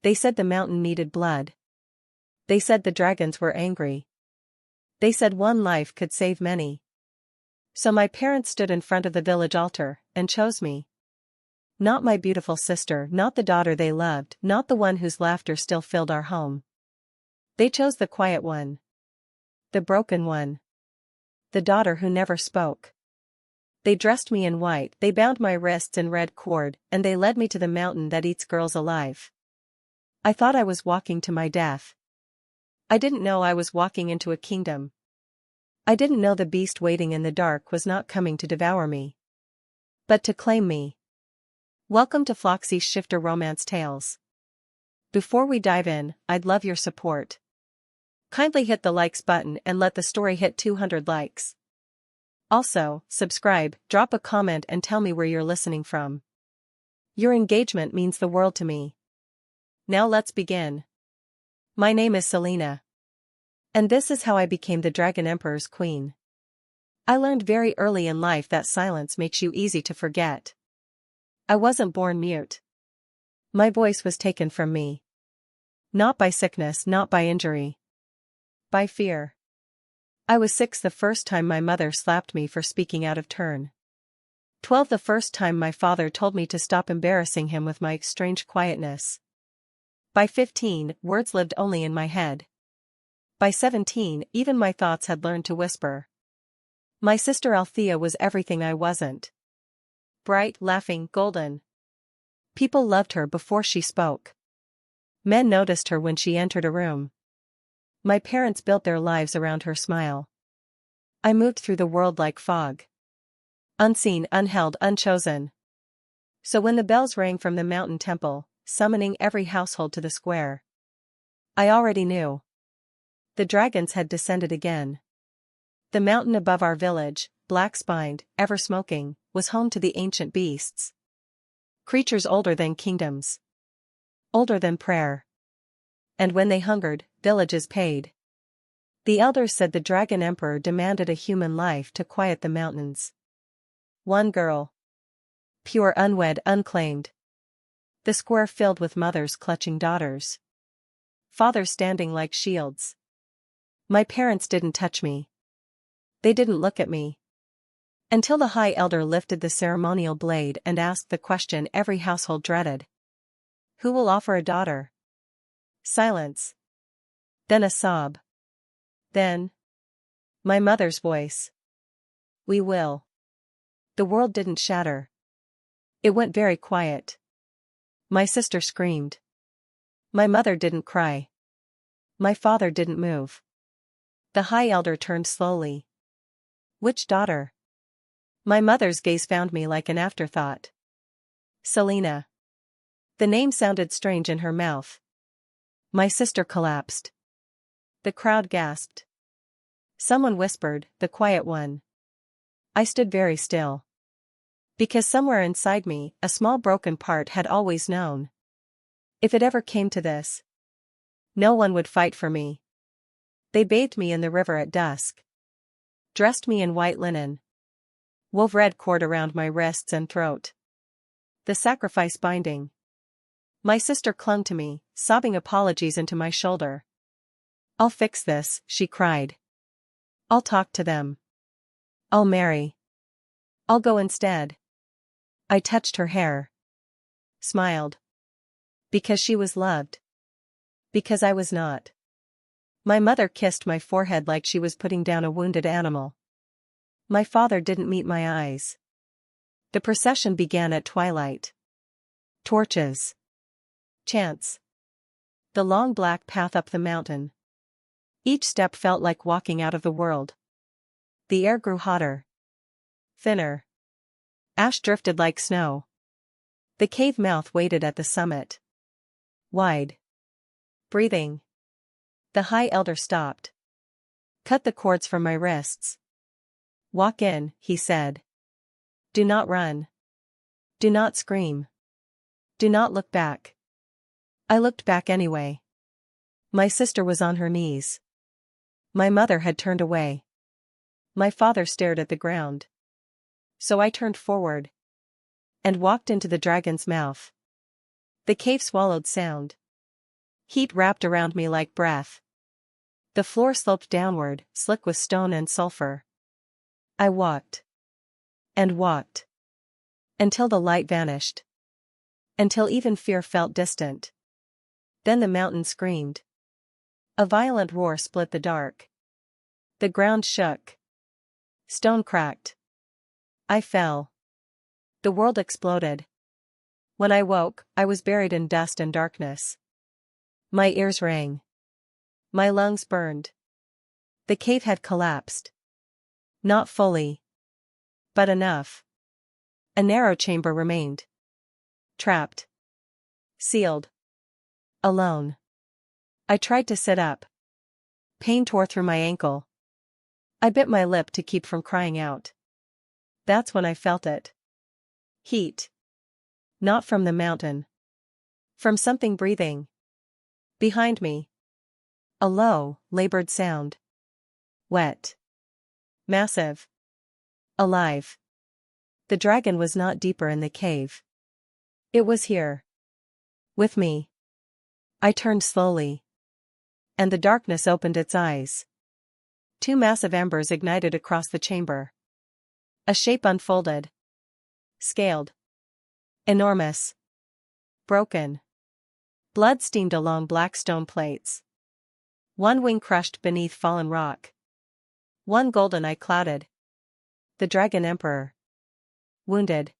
They said the mountain needed blood. They said the dragons were angry. They said one life could save many. So my parents stood in front of the village altar, and chose me. Not my beautiful sister, not the daughter they loved, not the one whose laughter still filled our home. They chose the quiet one. The broken one. The daughter who never spoke. They dressed me in white, they bound my wrists in red cord, and they led me to the mountain that eats girls alive. I thought I was walking to my death. I didn't know I was walking into a kingdom. I didn't know the beast waiting in the dark was not coming to devour me, but to claim me. Welcome to Floxy's Shifter Romance Tales. Before we dive in, I'd love your support. Kindly hit the likes button and let the story hit 200 likes. Also, subscribe, drop a comment and tell me where you're listening from. Your engagement means the world to me. Now let's begin. My name is Selina. And this is how I became the Dragon Emperor's queen. I learned very early in life that silence makes you easy to forget. I wasn't born mute. My voice was taken from me. Not by sickness, not by injury. By fear. I was 6 the first time my mother slapped me for speaking out of turn. 12 the first time my father told me to stop embarrassing him with my strange quietness. By 15, words lived only in my head. By 17, even my thoughts had learned to whisper. My sister Althea was everything I wasn't. Bright, laughing, golden. People loved her before she spoke. Men noticed her when she entered a room. My parents built their lives around her smile. I moved through the world like fog. Unseen, unheld, unchosen. So when the bells rang from the mountain temple, summoning every household to the square, I already knew. The dragons had descended again. The mountain above our village, black-spined, ever-smoking, was home to the ancient beasts. Creatures older than kingdoms. Older than prayer. And when they hungered, villages paid. The elders said the Dragon Emperor demanded a human life to quiet the mountains. One girl. Pure, unwed, unclaimed. The square filled with mothers clutching daughters. Fathers standing like shields. My parents didn't touch me. They didn't look at me. Until the High Elder lifted the ceremonial blade and asked the question every household dreaded. Who will offer a daughter? Silence. Then a sob. Then my mother's voice. We will. The world didn't shatter. It went very quiet. My sister screamed. My mother didn't cry. My father didn't move. The High Elder turned slowly. Which daughter? My mother's gaze found me like an afterthought. Selina. The name sounded strange in her mouth. My sister collapsed. The crowd gasped. Someone whispered, the quiet one. I stood very still. Because somewhere inside me, a small broken part had always known. If it ever came to this, no one would fight for me. They bathed me in the river at dusk. Dressed me in white linen. Wove red cord around my wrists and throat. The sacrifice binding. My sister clung to me, sobbing apologies into my shoulder. I'll fix this, she cried. I'll talk to them. I'll marry. I'll go instead. I touched her hair. Smiled. Because she was loved. Because I was not. My mother kissed my forehead like she was putting down a wounded animal. My father didn't meet my eyes. The procession began at twilight. Torches. Chants. The long black path up the mountain. Each step felt like walking out of the world. The air grew hotter. Thinner. Ash drifted like snow. The cave mouth waited at the summit. Wide. Breathing. The High Elder stopped. Cut the cords from my wrists. Walk in, he said. Do not run. Do not scream. Do not look back. I looked back anyway. My sister was on her knees. My mother had turned away. My father stared at the ground. So I turned forward. And walked into the dragon's mouth. The cave swallowed sound. Heat wrapped around me like breath. The floor sloped downward, slick with stone and sulfur. I walked. And walked. Until the light vanished. Until even fear felt distant. Then the mountain screamed. A violent roar split the dark. The ground shook. Stone cracked. I fell. The world exploded. When I woke, I was buried in dust and darkness. My ears rang. My lungs burned. The cave had collapsed. Not fully. But enough. A narrow chamber remained. Trapped. Sealed. Alone. I tried to sit up. Pain tore through my ankle. I bit my lip to keep from crying out. That's when I felt it. Heat. Not from the mountain. From something breathing. Behind me. A low, labored sound. Wet. Massive. Alive. The dragon was not deeper in the cave. It was here. With me. I turned slowly. And the darkness opened its eyes. Two massive embers ignited across the chamber. A shape unfolded. Scaled. Enormous. Broken. Blood steamed along black stone plates. One wing crushed beneath fallen rock. One golden eye clouded. The Dragon Emperor. Wounded.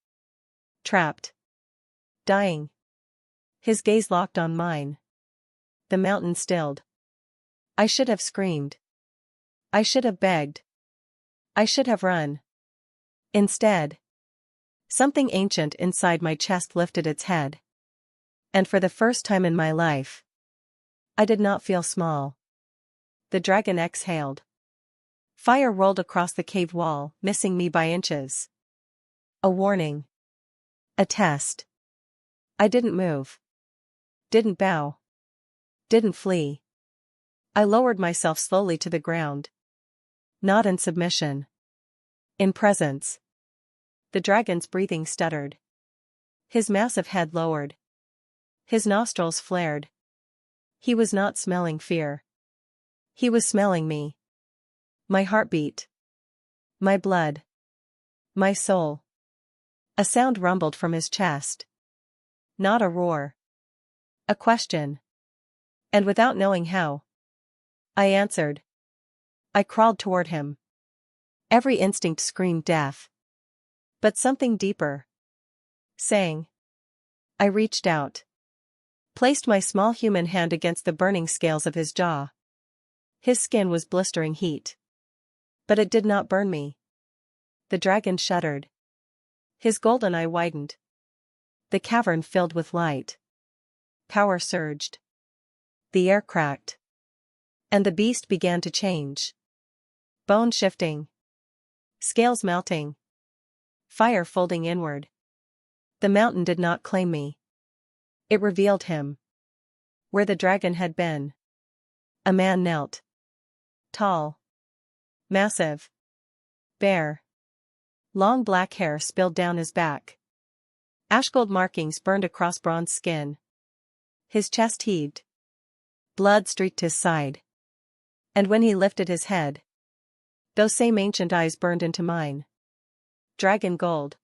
Trapped. Dying. His gaze locked on mine. The mountain stilled. I should have screamed. I should have begged. I should have run. Instead, something ancient inside my chest lifted its head. And for the first time in my life, I did not feel small. The dragon exhaled. Fire rolled across the cave wall, missing me by inches. A warning. A test. I didn't move. Didn't bow. Didn't flee. I lowered myself slowly to the ground. Not in submission. In presence. The dragon's breathing stuttered. His massive head lowered. His nostrils flared. He was not smelling fear. He was smelling me. My heartbeat. My blood. My soul. A sound rumbled from his chest. Not a roar. A question. And without knowing how, I answered. I crawled toward him. Every instinct screamed death. But something deeper sang. I reached out. Placed my small human hand against the burning scales of his jaw. His skin was blistering heat. But it did not burn me. The dragon shuddered. His golden eye widened. The cavern filled with light. Power surged. The air cracked. And the beast began to change. Bone shifting. Scales melting. Fire folding inward. The mountain did not claim me. It revealed him. Where the dragon had been. A man knelt. Tall. Massive. Bare. Long black hair spilled down his back. Ash-gold markings burned across bronze skin. His chest heaved. Blood streaked his side. And when he lifted his head, those same ancient eyes burned into mine. Dragon gold.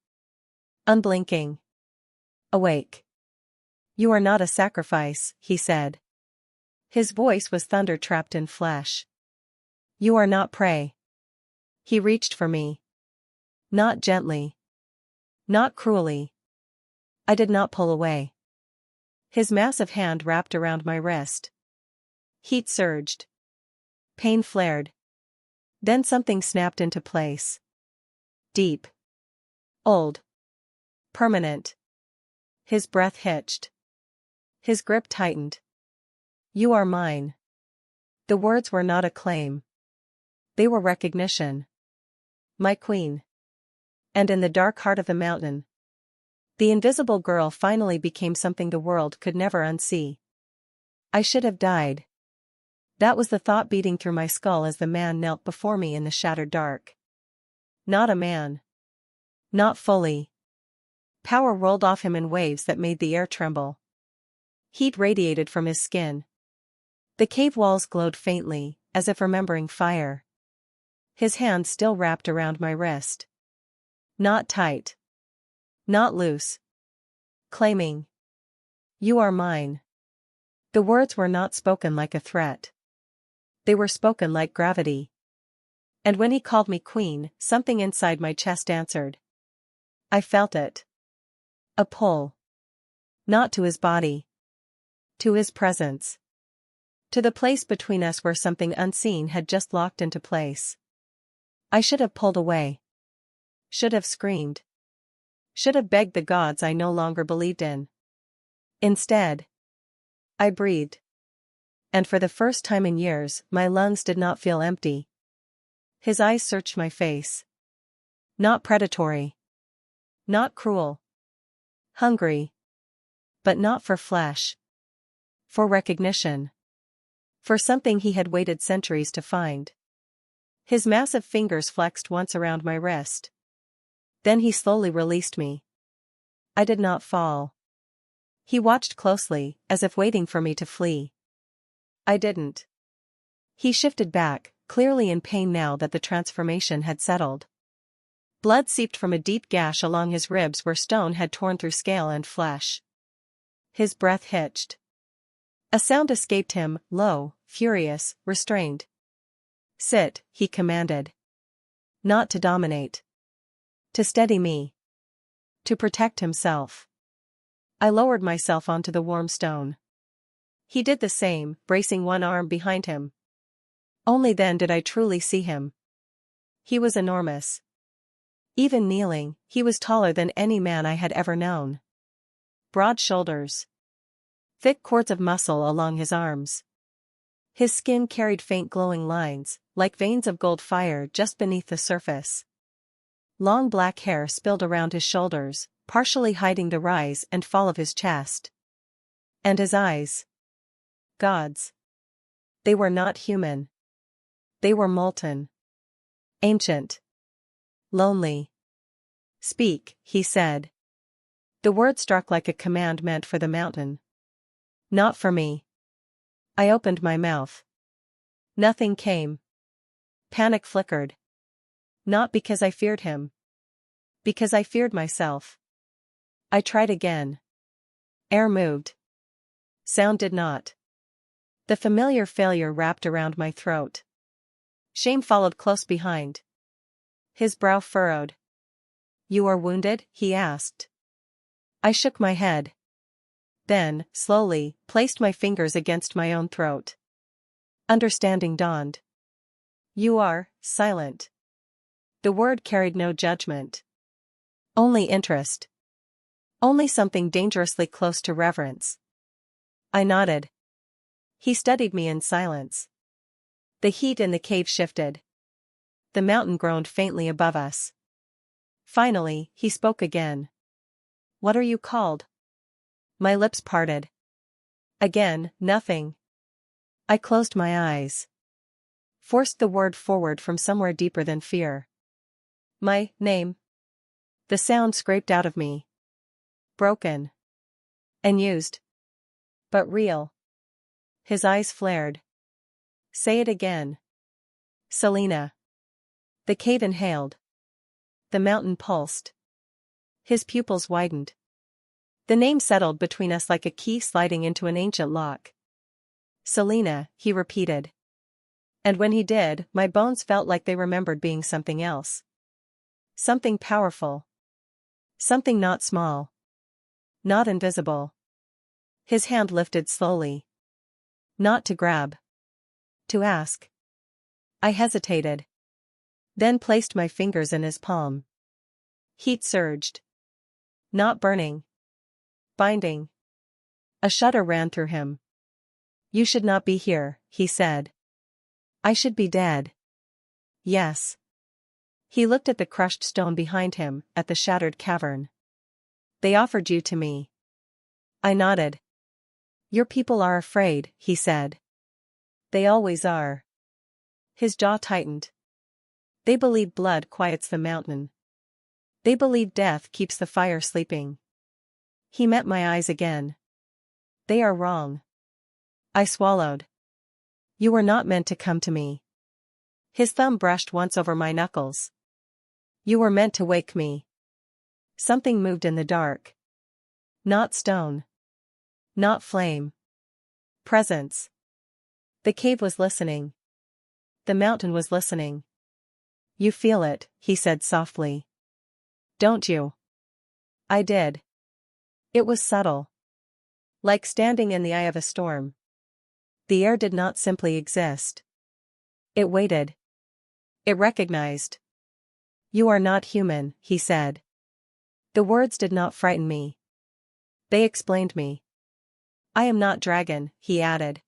Unblinking. Awake. You are not a sacrifice, he said. His voice was thunder trapped in flesh. You are not prey. He reached for me. Not gently. Not cruelly. I did not pull away. His massive hand wrapped around my wrist. Heat surged. Pain flared. Then something snapped into place. Deep. Old. Permanent. His breath hitched. His grip tightened. You are mine. The words were not a claim. They were recognition. My queen. And in the dark heart of the mountain, the invisible girl finally became something the world could never unsee. I should have died. That was the thought beating through my skull as the man knelt before me in the shattered dark. Not a man. Not fully. Power rolled off him in waves that made the air tremble. Heat radiated from his skin, The cave walls glowed faintly, as if remembering fire. His hand still wrapped around my wrist. Not tight. Not loose. Claiming, "You are mine." The words were not spoken like a threat. They were spoken like gravity. And when he called me queen, something inside my chest answered. I felt it. A pull. Not to his body. To his presence. To the place between us where something unseen had just locked into place. I should have pulled away. Should have screamed. Should have begged the gods I no longer believed in. Instead, I breathed. And for the first time in years, my lungs did not feel empty. His eyes searched my face. Not predatory. Not cruel. Hungry. But not for flesh. For recognition. For something he had waited centuries to find. His massive fingers flexed once around my wrist. Then he slowly released me. I did not fall. He watched closely, as if waiting for me to flee. I didn't. He shifted back, clearly in pain now that the transformation had settled. Blood seeped from a deep gash along his ribs where stone had torn through scale and flesh. His breath hitched. A sound escaped him, low, furious, restrained. Sit, he commanded. Not to dominate. To steady me. To protect himself. I lowered myself onto the warm stone. He did the same, bracing one arm behind him. Only then did I truly see him. He was enormous. Even kneeling, he was taller than any man I had ever known. Broad shoulders. Thick cords of muscle along his arms. His skin carried faint glowing lines, like veins of gold fire just beneath the surface. Long black hair spilled around his shoulders, partially hiding the rise and fall of his chest. And his eyes. Gods. They were not human. They were molten. Ancient. Lonely. Speak, he said. The word struck like a command meant for the mountain. Not for me. I opened my mouth. Nothing came. Panic flickered. Not because I feared him. Because I feared myself. I tried again. Air moved. Sound did not. The familiar failure wrapped around my throat. Shame followed close behind. His brow furrowed. You are wounded? He asked. I shook my head. Then, slowly, placed my fingers against my own throat. Understanding dawned. You are silent. The word carried no judgment. Only interest. Only something dangerously close to reverence. I nodded. He studied me in silence. The heat in the cave shifted. The mountain groaned faintly above us. Finally, he spoke again. What are you called? My lips parted. Again, nothing. I closed my eyes. Forced the word forward from somewhere deeper than fear. My name. The sound scraped out of me. Broken. And used. But real. His eyes flared. Say it again. Selina. The cave inhaled. The mountain pulsed. His pupils widened. The name settled between us like a key sliding into an ancient lock. Selina, he repeated. And when he did, my bones felt like they remembered being something else. Something powerful. Something not small. Not invisible. His hand lifted slowly. Not to grab. To ask. I hesitated. Then placed my fingers in his palm. Heat surged. Not burning. Binding. A shudder ran through him. You should not be here, he said. I should be dead. Yes. He looked at the crushed stone behind him, at the shattered cavern. They offered you to me. I nodded. Your people are afraid, he said. They always are. His jaw tightened. They believe blood quiets the mountain. They believe death keeps the fire sleeping. He met my eyes again. They are wrong. I swallowed. You were not meant to come to me. His thumb brushed once over my knuckles. You were meant to wake me. Something moved in the dark. Not stone. Not flame. Presence. The cave was listening. The mountain was listening. You feel it, he said softly. Don't you? I did. It was subtle. Like standing in the eye of a storm. The air did not simply exist. It waited. It recognized. You are not human, he said. The words did not frighten me. They explained me. I am not dragon, he added.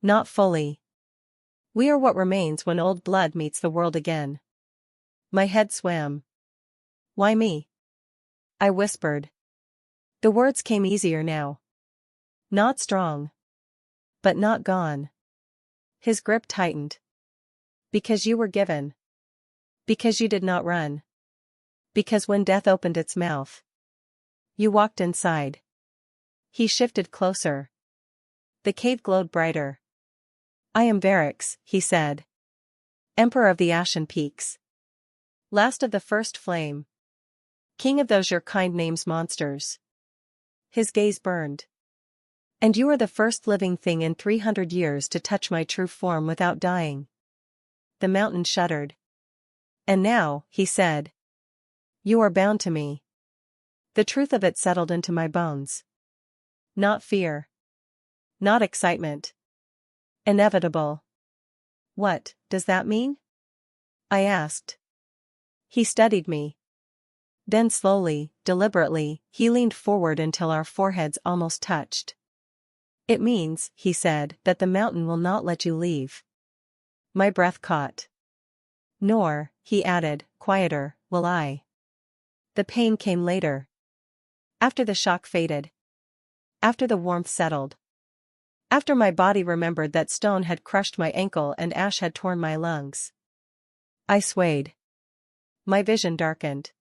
Not fully. We are what remains when old blood meets the world again. My head swam. Why me? I whispered. The words came easier now. Not strong. But not gone. His grip tightened. Because you were given. Because you did not run. Because when death opened its mouth, you walked inside. He shifted closer. The cave glowed brighter. I am Varix, he said. Emperor of the Ashen Peaks. Last of the first flame. King of those your kind names monsters. His gaze burned. And you are the first living thing in 300 years to touch my true form without dying. The mountain shuddered. And now, he said. You are bound to me. The truth of it settled into my bones. Not fear. Not excitement. Inevitable. What does that mean? I asked. He studied me. Then slowly, deliberately, he leaned forward until our foreheads almost touched. It means, he said, that the mountain will not let you leave. My breath caught. Nor, he added, quieter, will I. The pain came later. After the shock faded. After the warmth settled. After my body remembered that stone had crushed my ankle and ash had torn my lungs. I swayed. My vision darkened.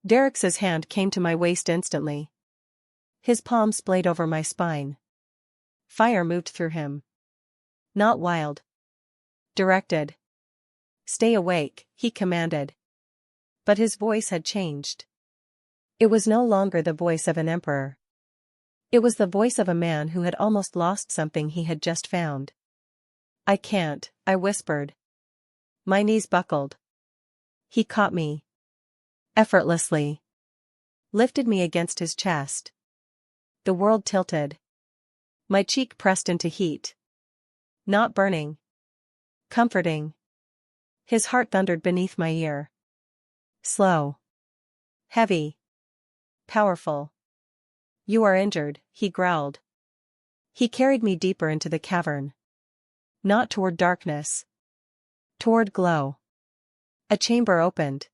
Derrick's hand came to my waist instantly. His palm splayed over my spine. Fire moved through him. Not wild. Directed. Stay awake, he commanded. But his voice had changed. It was no longer the voice of an emperor. It was the voice of a man who had almost lost something he had just found. I can't, I whispered. My knees buckled. He caught me. Effortlessly. Lifted me against his chest. The world tilted. My cheek pressed into heat. Not burning. Comforting. His heart thundered beneath my ear. Slow. Heavy. Powerful. You are injured, he growled. He carried me deeper into the cavern. Not toward darkness. Toward glow. A chamber opened.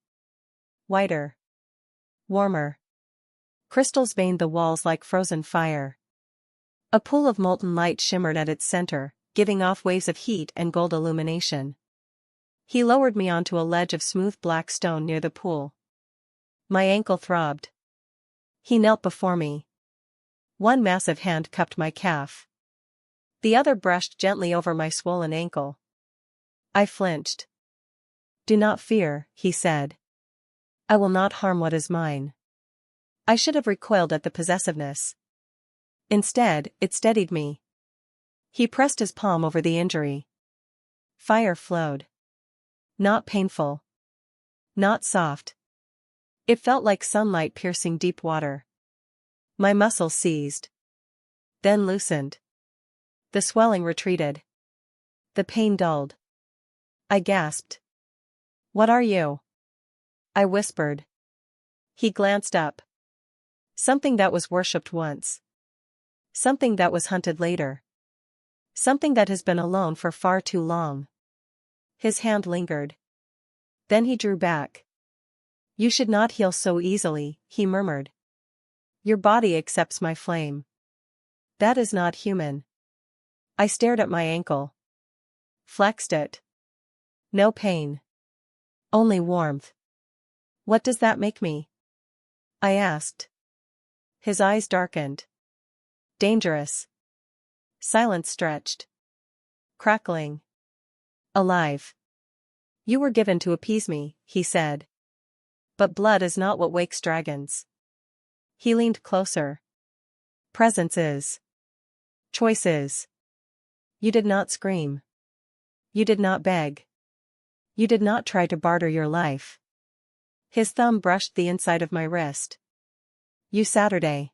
Wider. Warmer. Crystals veined the walls like frozen fire. A pool of molten light shimmered at its center, giving off waves of heat and gold illumination. He lowered me onto a ledge of smooth black stone near the pool. My ankle throbbed. He knelt before me. One massive hand cupped my calf. The other brushed gently over my swollen ankle. I flinched. Do not fear, he said. I will not harm what is mine. I should have recoiled at the possessiveness. Instead, it steadied me. He pressed his palm over the injury. Fire flowed. Not painful. Not soft. It felt like sunlight piercing deep water. My muscles seized. Then loosened. The swelling retreated. The pain dulled. I gasped. What are you? I whispered. He glanced up. Something that was worshipped once. Something that was hunted later. Something that has been alone for far too long. His hand lingered. Then he drew back. You should not heal so easily, he murmured. Your body accepts my flame. That is not human. I stared at my ankle. Flexed it. No pain. Only warmth. What does that make me? I asked. His eyes darkened. Dangerous. Silence stretched. crackling. Alive. You were given to appease me, he said. But blood is not what wakes dragons. He leaned closer. Presence is. Choice is. You did not scream. You did not beg. You did not try to barter your life. His thumb brushed the inside of my wrist. You Saturday.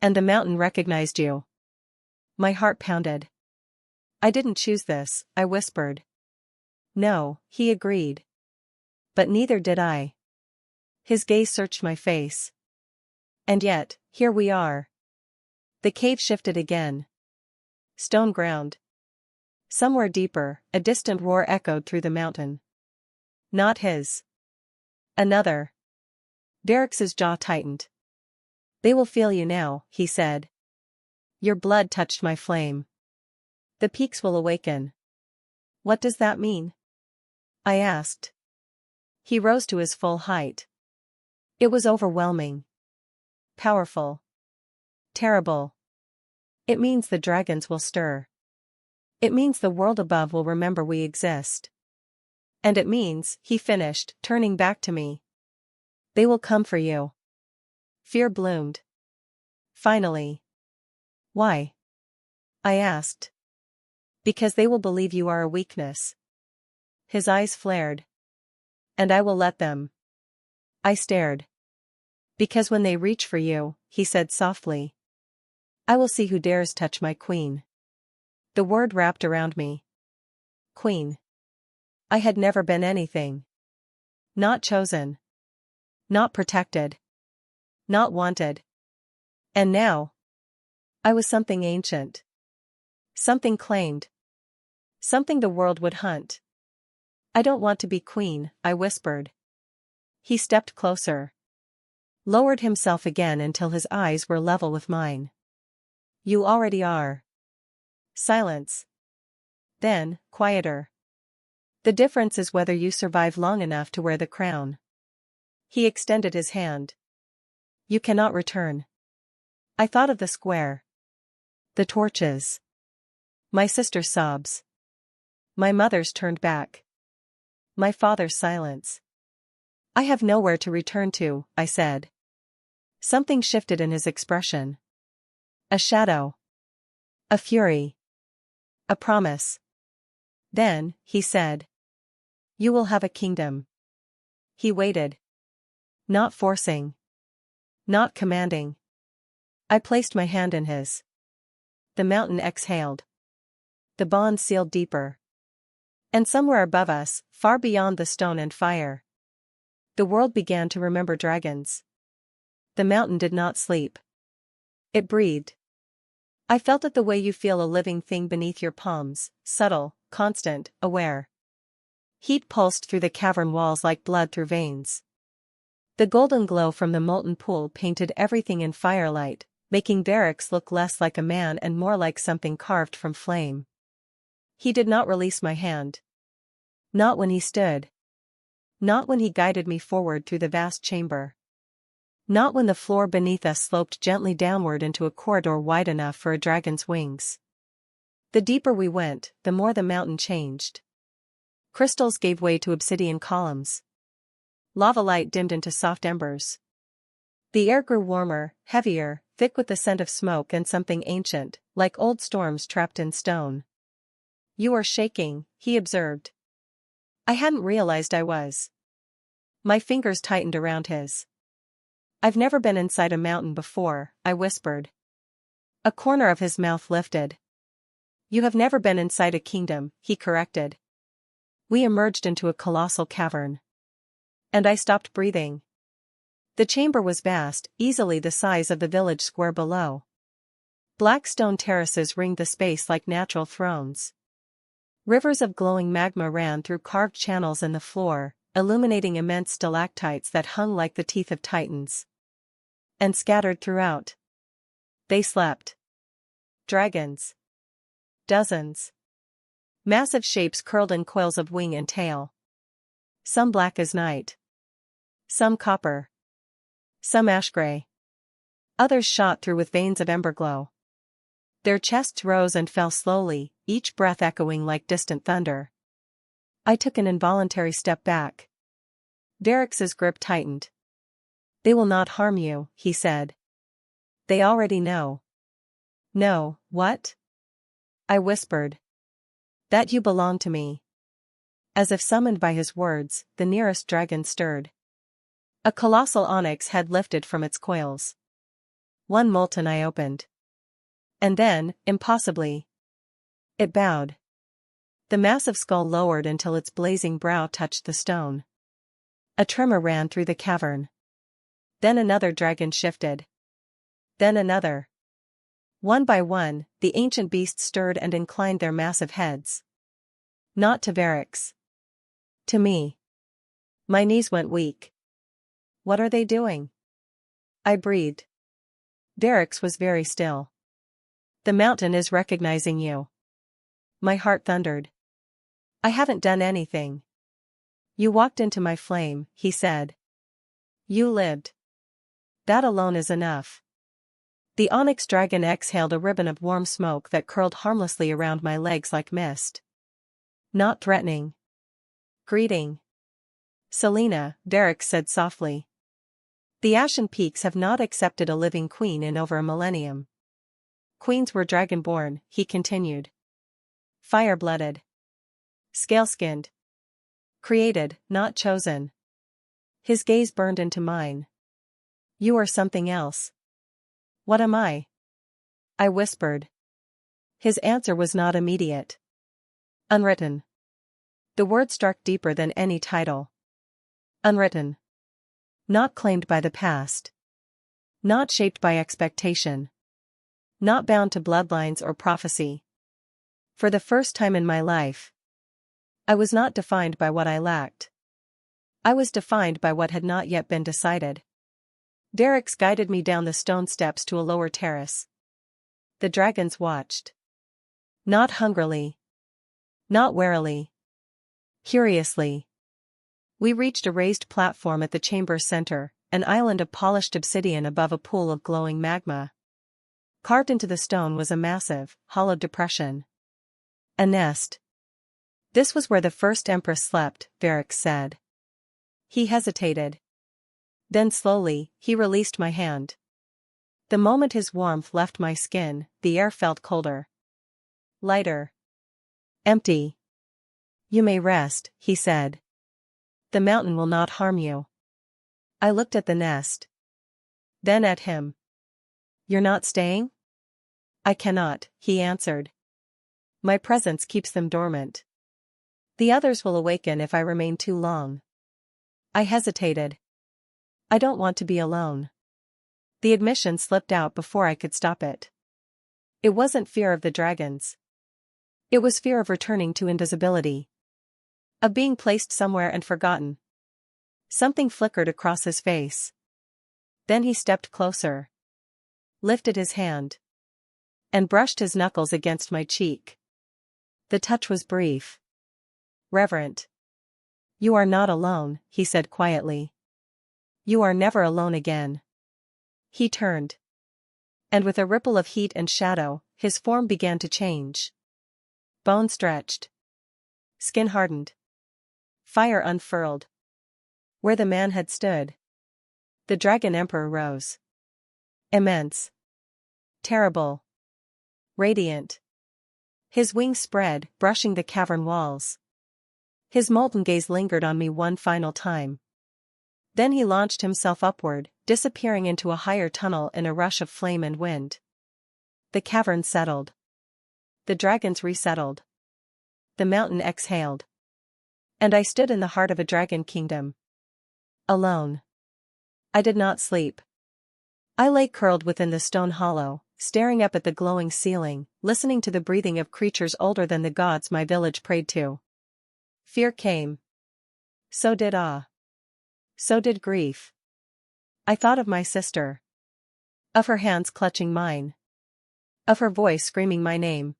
And the mountain recognized you. My heart pounded. I didn't choose this, I whispered. No, he agreed. But neither did I. His gaze searched my face. And yet, here we are. The cave shifted again. Stone ground. Somewhere deeper, a distant roar echoed through the mountain. Not his. Another. Derrick's jaw tightened. They will feel you now, he said. Your blood touched my flame. The peaks will awaken. What does that mean? I asked. He rose to his full height. It was overwhelming. Powerful. Terrible. It means the dragons will stir. It means the world above will remember we exist. And it means, he finished, turning back to me. They will come for you. Fear bloomed. Finally. Why? I asked. Because they will believe you are a weakness. His eyes flared. And I will let them. I stared. Because when they reach for you, he said softly. I will see who dares touch my queen. The word wrapped around me. Queen. I had never been anything. Not chosen. Not protected. Not wanted. And now. I was something ancient. Something claimed. Something the world would hunt. I don't want to be queen, I whispered. He stepped closer. Lowered himself again until his eyes were level with mine. You already are. Silence. Then, quieter. The difference is whether you survive long enough to wear the crown. He extended his hand. You cannot return. I thought of the square. The torches. My sister's sobs. My mother's turned back. My father's silence. I have nowhere to return to, I said. Something shifted in his expression. A shadow. A fury. A promise. Then, he said. You will have a kingdom. He waited. Not forcing. Not commanding. I placed my hand in his. The mountain exhaled. The bond sealed deeper. And somewhere above us, far beyond the stone and fire, the world began to remember dragons. The mountain did not sleep. It breathed. I felt it the way you feel a living thing beneath your palms, subtle, constant, aware. Heat pulsed through the cavern walls like blood through veins. The golden glow from the molten pool painted everything in firelight, making Derrick's look less like a man and more like something carved from flame. He did not release my hand. Not when he stood. Not when he guided me forward through the vast chamber. Not when the floor beneath us sloped gently downward into a corridor wide enough for a dragon's wings. The deeper we went, the more the mountain changed. Crystals gave way to obsidian columns. Lava light dimmed into soft embers. The air grew warmer, heavier, thick with the scent of smoke and something ancient, like old storms trapped in stone. You are shaking, he observed. I hadn't realized I was. My fingers tightened around his. I've never been inside a mountain before, I whispered. A corner of his mouth lifted. You have never been inside a kingdom, he corrected. We emerged into a colossal cavern. And I stopped breathing. The chamber was vast, easily the size of the village square below. Black stone terraces ringed the space like natural thrones. Rivers of glowing magma ran through carved channels in the floor, illuminating immense stalactites that hung like the teeth of titans. And scattered throughout. They slept. Dragons. Dozens. Massive shapes curled in coils of wing and tail. Some black as night. Some copper. Some ash gray. Others shot through with veins of ember glow. Their chests rose and fell slowly, each breath echoing like distant thunder. I took an involuntary step back. Derrick's grip tightened. "They will not harm you," he said. "They already know." "No, what?" I whispered. "That you belong to me." As if summoned by his words, the nearest dragon stirred. A colossal onyx head lifted from its coils. One molten eye opened. And then, impossibly, it bowed. The massive skull lowered until its blazing brow touched the stone. A tremor ran through the cavern. Then another dragon shifted. Then another. One by one, the ancient beasts stirred and inclined their massive heads. Not to Varix. To me. My knees went weak. "What are they doing?" I breathed. Varix was very still. "The mountain is recognizing you." My heart thundered. "I haven't done anything." "You walked into my flame," he said. "You lived. That alone is enough." The onyx dragon exhaled a ribbon of warm smoke that curled harmlessly around my legs like mist. "Not threatening. Greeting." "Selina," Varix said softly. "The Ashen Peaks have not accepted a living queen in over a millennium." "Queens were dragonborn," he continued. "Fire-blooded. Scale-skinned. Created, not chosen." His gaze burned into mine. "You are something else." "What am I?" I whispered. His answer was not immediate. "Unwritten." The word struck deeper than any title. Unwritten. Not claimed by the past. Not shaped by expectation. Not bound to bloodlines or prophecy. For the first time in my life, I was not defined by what I lacked. I was defined by what had not yet been decided. Varix guided me down the stone steps to a lower terrace. The dragons watched. Not hungrily. Not warily. Curiously. We reached a raised platform at the chamber's center, an island of polished obsidian above a pool of glowing magma. Carved into the stone was a massive, hollowed depression. A nest. "This was where the first empress slept," Varix said. He hesitated. Then slowly, he released my hand. The moment his warmth left my skin, the air felt colder. Lighter. Empty. "You may rest," he said. "The mountain will not harm you." I looked at the nest. Then at him. "You're not staying?" "I cannot," he answered. "My presence keeps them dormant. The others will awaken if I remain too long." I hesitated. "I don't want to be alone." The admission slipped out before I could stop it. It wasn't fear of the dragons. It was fear of returning to invisibility. Of being placed somewhere and forgotten. Something flickered across his face. Then he stepped closer. Lifted his hand. And brushed his knuckles against my cheek. The touch was brief. Reverent. "You are not alone," he said quietly. "You are never alone again." He turned. And with a ripple of heat and shadow, his form began to change. Bone stretched. Skin hardened. Fire unfurled. Where the man had stood, the dragon emperor rose. Immense. Terrible. Radiant. His wings spread, brushing the cavern walls. His molten gaze lingered on me one final time. Then he launched himself upward, disappearing into a higher tunnel in a rush of flame and wind. The cavern settled. The dragons resettled. The mountain exhaled. And I stood in the heart of a dragon kingdom. Alone. I did not sleep. I lay curled within the stone hollow, staring up at the glowing ceiling, listening to the breathing of creatures older than the gods my village prayed to. Fear came. So did awe. So did grief. I thought of my sister. Of her hands clutching mine. Of her voice screaming my name.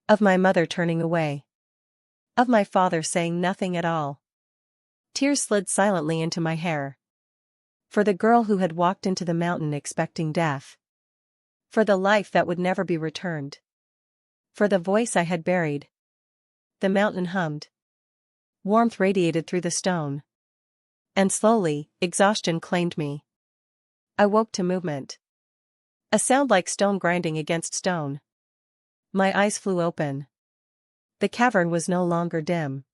Of my mother turning away. Of my father saying nothing at all. Tears slid silently into my hair. For the girl who had walked into the mountain expecting death. For the life that would never be returned. For the voice I had buried. The mountain hummed. Warmth radiated through the stone. And slowly, exhaustion claimed me. I woke to movement. A sound like stone grinding against stone. My eyes flew open. The cavern was no longer dim.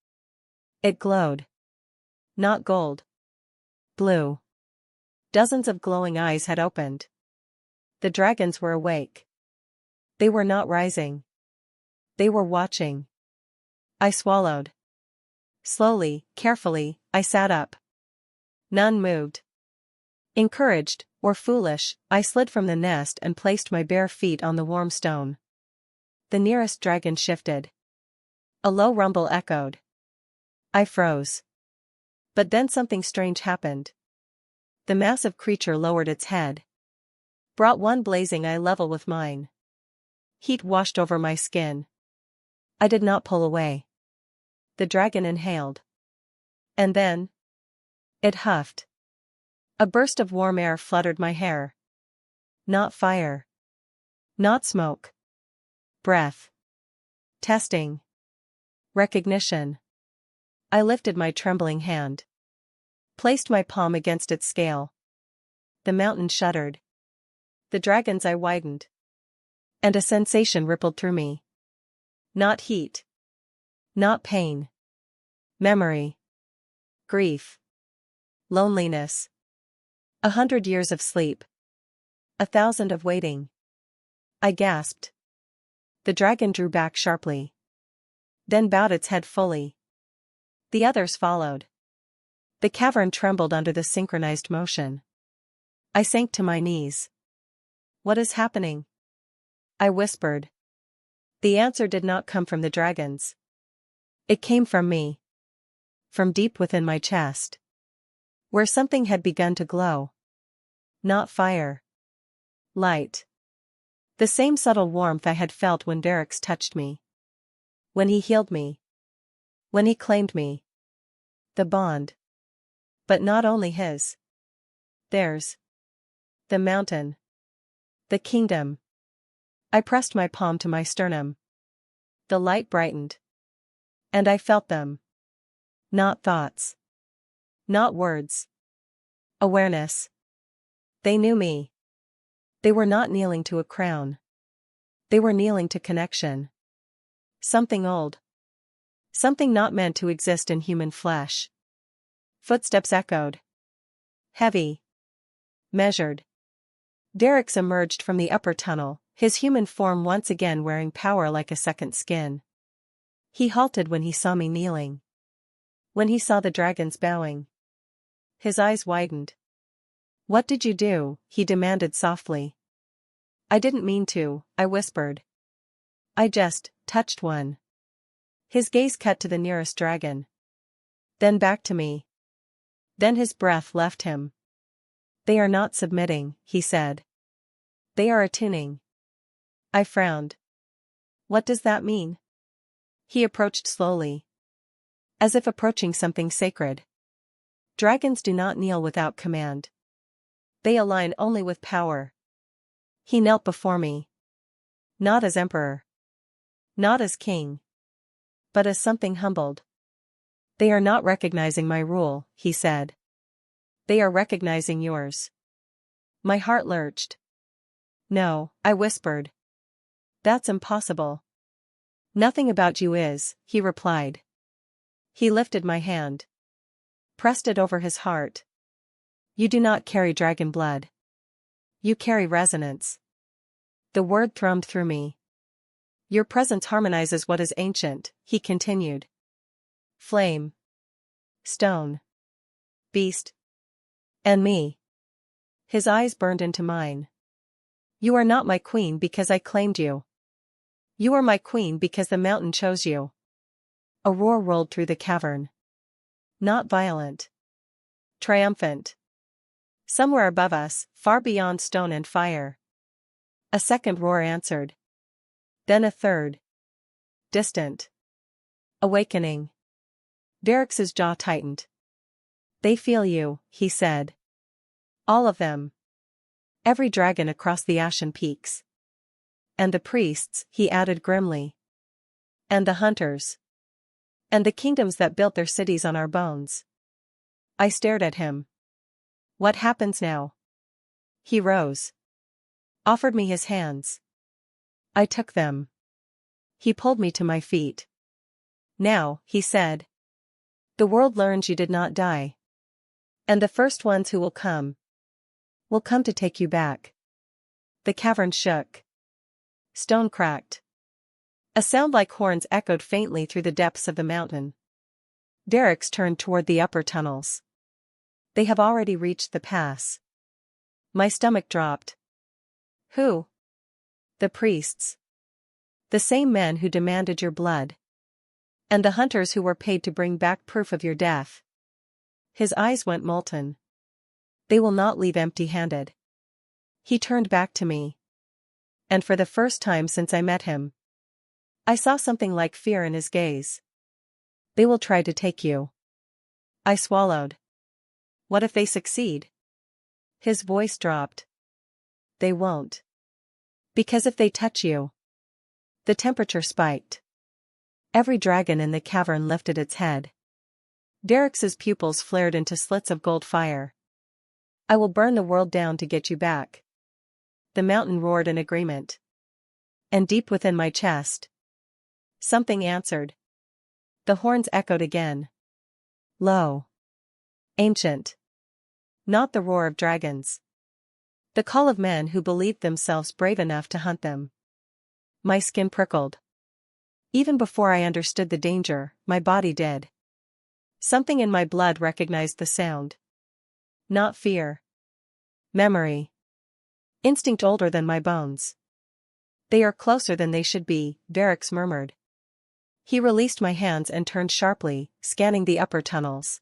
It glowed. Not gold. Blue. Dozens of glowing eyes had opened. The dragons were awake. They were not rising. They were watching. I swallowed. Slowly, carefully, I sat up. None moved. Encouraged, or foolish, I slid from the nest and placed my bare feet on the warm stone. The nearest dragon shifted. A low rumble echoed. I froze. But then something strange happened. The massive creature lowered its head. Brought one blazing eye level with mine. Heat washed over my skin. I did not pull away. The dragon inhaled. And then it huffed. A burst of warm air fluttered my hair. Not fire. Not smoke. Breath. Testing. Recognition. I lifted my trembling hand. Placed my palm against its scale. The mountain shuddered. The dragon's eye widened. And a sensation rippled through me. Not heat. Not pain. Memory. Grief. Loneliness. 100 years of sleep. 1,000 of waiting. I gasped. The dragon drew back sharply. Then bowed its head fully. The others followed. The cavern trembled under the synchronized motion. I sank to my knees. What is happening? I whispered. The answer did not come from the dragons. It came from me. From deep within my chest. Where something had begun to glow. Not fire. Light. The same subtle warmth I had felt when Varix touched me. When he healed me. When he claimed me. The bond. But not only his. Theirs. The mountain. The kingdom. I pressed my palm to my sternum. The light brightened. And I felt them. Not thoughts. Not words. Awareness. They knew me. They were not kneeling to a crown. They were kneeling to connection. Something old. Something not meant to exist in human flesh. Footsteps echoed. Heavy. Measured. Varix emerged from the upper tunnel, his human form once again wearing power like a second skin. He halted when he saw me kneeling. When he saw the dragons bowing. His eyes widened. What did you do? He demanded softly. I didn't mean to, I whispered. I just touched one. His gaze cut to the nearest dragon. Then back to me. Then his breath left him. They are not submitting, he said. They are attuning. I frowned. What does that mean? He approached slowly. As if approaching something sacred. Dragons do not kneel without command. They align only with power. He knelt before me. Not as emperor. Not as king. But as something humbled. They are not recognizing my rule, he said. They are recognizing yours. My heart lurched. No, I whispered. That's impossible. Nothing about you is, he replied. He lifted my hand. Pressed it over his heart. You do not carry dragon blood. You carry resonance. The word thrummed through me. Your presence harmonizes what is ancient, he continued. Flame. Stone. Beast. And me. His eyes burned into mine. You are not my queen because I claimed you. You are my queen because the mountain chose you. A roar rolled through the cavern. Not violent. Triumphant. Somewhere above us, far beyond stone and fire. A second roar answered. Then a third. Distant. Awakening. Varix's jaw tightened. They feel you, he said. All of them. Every dragon across the ashen peaks. And the priests, he added grimly. And the hunters. And the kingdoms that built their cities on our bones. I stared at him. What happens now? He rose. Offered me his hands. I took them. He pulled me to my feet. Now, he said. The world learns you did not die. And the first ones who will come to take you back. The cavern shook. Stone cracked. A sound like horns echoed faintly through the depths of the mountain. Derricks turned toward the upper tunnels. They have already reached the pass. My stomach dropped. Who? The priests. The same men who demanded your blood. And the hunters who were paid to bring back proof of your death. His eyes went molten. They will not leave empty-handed. He turned back to me. And for the first time since I met him, I saw something like fear in his gaze. They will try to take you. I swallowed. What if they succeed? His voice dropped. They won't. Because if they touch you. The temperature spiked. Every dragon in the cavern lifted its head. Derricks's pupils flared into slits of gold fire. I will burn the world down to get you back. The mountain roared in agreement. And deep within my chest, something answered. The horns echoed again. Low. Ancient. Not the roar of dragons. The call of men who believed themselves brave enough to hunt them. My skin prickled. Even before I understood the danger, my body did. Something in my blood recognized the sound. Not fear. Memory. Instinct older than my bones. They are closer than they should be, Derricks murmured. He released my hands and turned sharply, scanning the upper tunnels.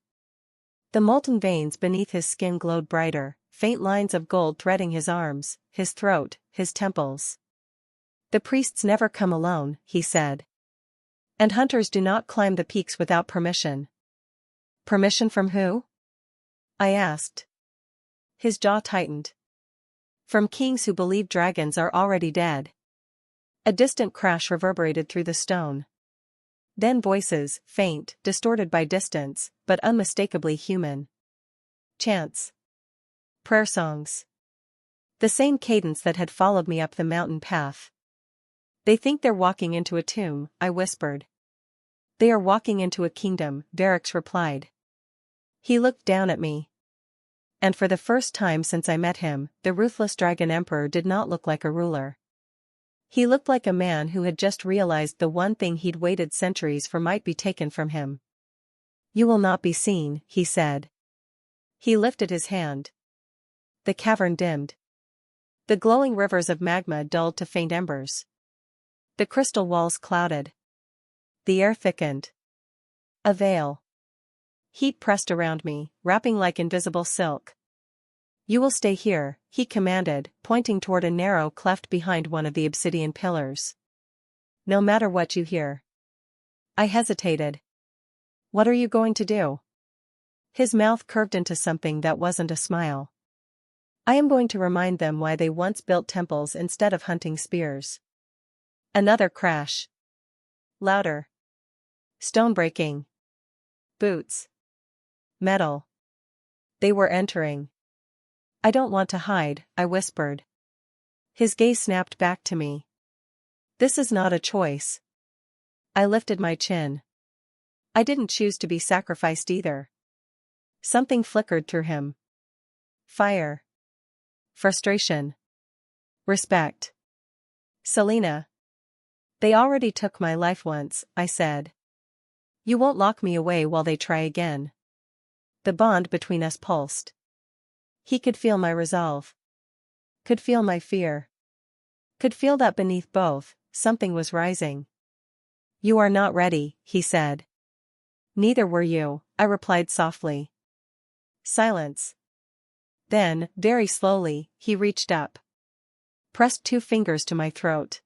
The molten veins beneath his skin glowed brighter, faint lines of gold threading his arms, his throat, his temples. The priests never come alone, he said. And hunters do not climb the peaks without permission. Permission from who? I asked. His jaw tightened. From kings who believe dragons are already dead. A distant crash reverberated through the stone. Then voices, faint, distorted by distance, but unmistakably human. Chants. Prayer songs. The same cadence that had followed me up the mountain path. They think they're walking into a tomb, I whispered. They are walking into a kingdom, Derricks replied. He looked down at me. And for the first time since I met him, the ruthless dragon emperor did not look like a ruler. He looked like a man who had just realized the one thing he'd waited centuries for might be taken from him. You will not be seen, he said. He lifted his hand. The cavern dimmed. The glowing rivers of magma dulled to faint embers. The crystal walls clouded. The air thickened. A veil. Heat pressed around me, wrapping like invisible silk. You will stay here, he commanded, pointing toward a narrow cleft behind one of the obsidian pillars. No matter what you hear. I hesitated. What are you going to do? His mouth curved into something that wasn't a smile. I am going to remind them why they once built temples instead of hunting spears. Another crash. Louder. Stone breaking. Boots. Metal. They were entering. I don't want to hide, I whispered. His gaze snapped back to me. This is not a choice. I lifted my chin. I didn't choose to be sacrificed either. Something flickered through him. Fire. Frustration. Respect. Selina. They already took my life once, I said. You won't lock me away while they try again. The bond between us pulsed. He could feel my resolve. Could feel my fear. Could feel that beneath both, something was rising. You are not ready, he said. Neither were you, I replied softly. Silence. Then, very slowly, he reached up. Pressed 2 fingers to my throat.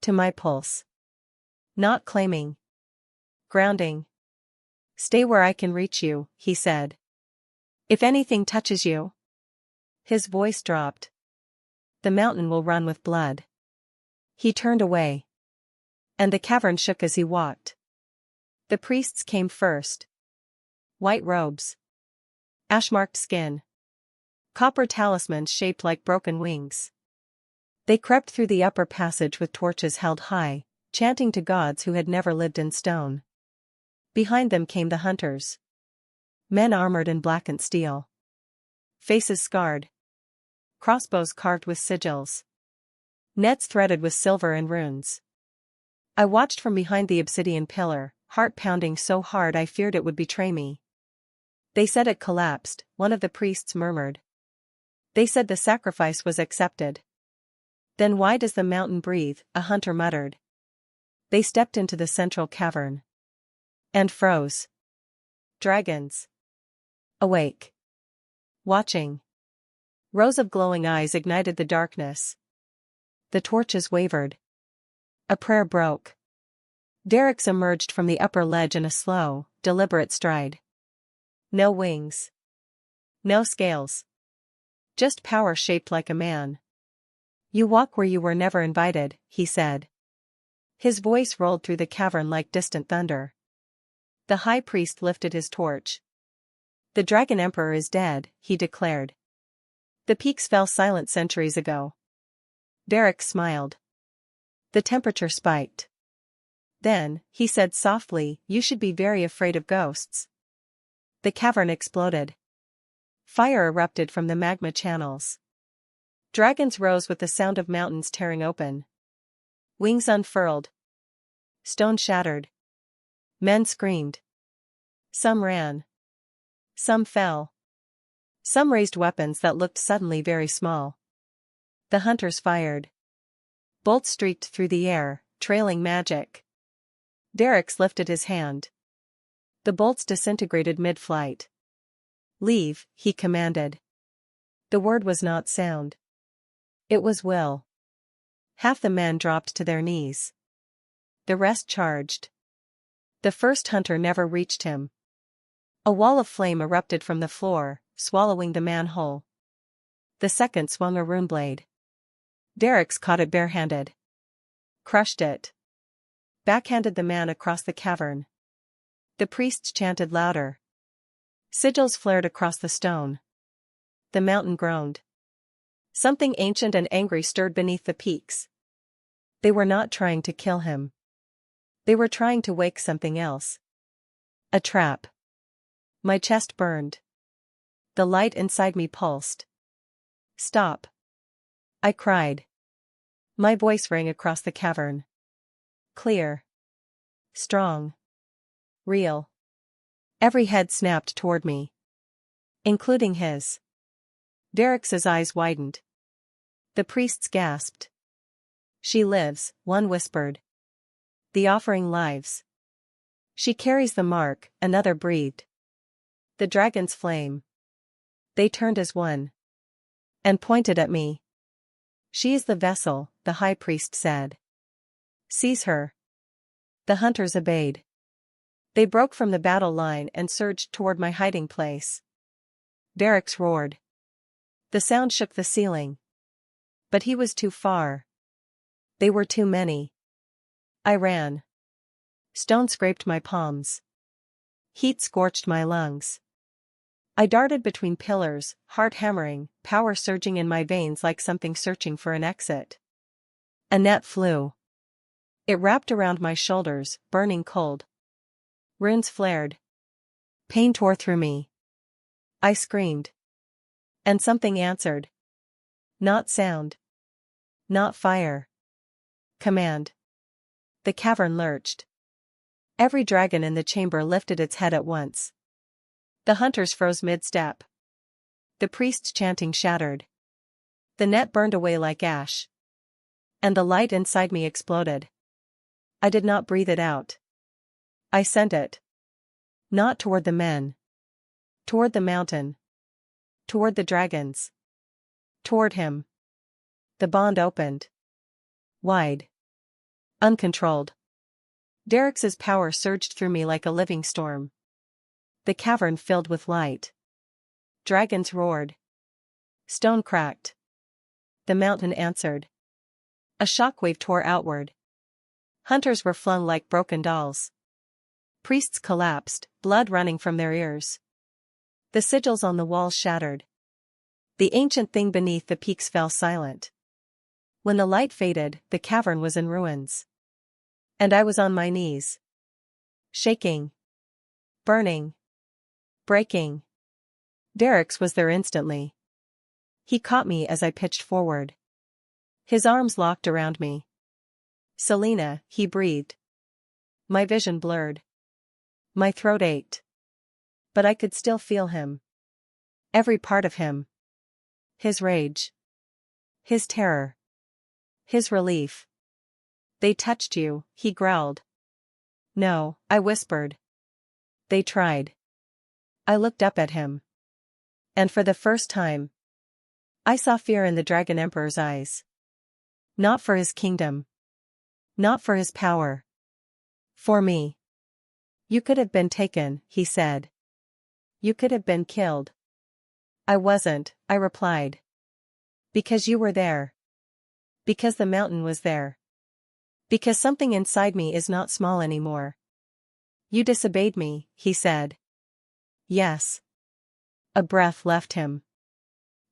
To my pulse. Not claiming. Grounding. Stay where I can reach you, he said. If anything touches you. His voice dropped. The mountain will run with blood. He turned away. And the cavern shook as he walked. The priests came first. White robes. Ash-marked skin. Copper talismans shaped like broken wings. They crept through the upper passage with torches held high, chanting to gods who had never lived in stone. Behind them came the hunters. Men armored in blackened steel. Faces scarred. Crossbows carved with sigils. Nets threaded with silver and runes. I watched from behind the obsidian pillar, heart pounding so hard I feared it would betray me. They said it collapsed, one of the priests murmured. They said the sacrifice was accepted. Then why does the mountain breathe? A hunter muttered. They stepped into the central cavern. And froze. Dragons. Awake. Watching. Rows of glowing eyes ignited the darkness. The torches wavered. A prayer broke. Derricks emerged from the upper ledge in a slow, deliberate stride. No wings. No scales. Just power shaped like a man. You walk where you were never invited, he said. His voice rolled through the cavern like distant thunder. The high priest lifted his torch. The Dragon Emperor is dead, he declared. The peaks fell silent centuries ago. Derricks smiled. The temperature spiked. Then, he said softly, you should be very afraid of ghosts. The cavern exploded. Fire erupted from the magma channels. Dragons rose with the sound of mountains tearing open. Wings unfurled. Stone shattered. Men screamed. Some ran. Some fell. Some raised weapons that looked suddenly very small. The hunters fired. Bolts streaked through the air, trailing magic. Derricks lifted his hand. The bolts disintegrated mid-flight. Leave, he commanded. The word was not sound. It was will. Half the men dropped to their knees. The rest charged. The first hunter never reached him. A wall of flame erupted from the floor, swallowing the man whole. The second swung a rune blade. Derricks caught it barehanded. Crushed it. Backhanded the man across the cavern. The priests chanted louder. Sigils flared across the stone. The mountain groaned. Something ancient and angry stirred beneath the peaks. They were not trying to kill him. They were trying to wake something else. A trap. My chest burned. The light inside me pulsed. Stop. I cried. My voice rang across the cavern. Clear. Strong. Real. Every head snapped toward me. Including his. Derricks's eyes widened. The priests gasped. She lives, one whispered. The offering lives. She carries the mark, another breathed. The dragon's flame. They turned as one. And pointed at me. She is the vessel, the high priest said. Seize her. The hunters obeyed. They broke from the battle line and surged toward my hiding place. Derricks roared. The sound shook the ceiling. But he was too far. They were too many. I ran. Stone scraped my palms. Heat scorched my lungs. I darted between pillars, heart hammering, power surging in my veins like something searching for an exit. A net flew. It wrapped around my shoulders, burning cold. Runes flared. Pain tore through me. I screamed. And something answered. Not sound. Not fire. Command. The cavern lurched. Every dragon in the chamber lifted its head at once. The hunters froze mid-step. The priest's chanting shattered. The net burned away like ash. And the light inside me exploded. I did not breathe it out. I sent it. Not toward the men. Toward the mountain. Toward the dragons. Toward him. The bond opened. Wide. Uncontrolled. Derricks's power surged through me like a living storm. The cavern filled with light. Dragons roared. Stone cracked. The mountain answered. A shockwave tore outward. Hunters were flung like broken dolls. Priests collapsed, blood running from their ears. The sigils on the walls shattered. The ancient thing beneath the peaks fell silent. When the light faded, the cavern was in ruins. And I was on my knees. Shaking. Burning. Breaking. Derek's was there instantly. He caught me as I pitched forward. His arms locked around me. "Selina," he breathed. My vision blurred. My throat ached. But I could still feel him. Every part of him. His rage. His terror. His relief. "They touched you," he growled. "No," I whispered. "They tried." I looked up at him. And for the first time, I saw fear in the Dragon Emperor's eyes. Not for his kingdom. Not for his power. For me. "You could have been taken," he said. "You could have been killed." "I wasn't," I replied. "Because you were there. Because the mountain was there. Because something inside me is not small anymore." "You disobeyed me," he said. "Yes." A breath left him.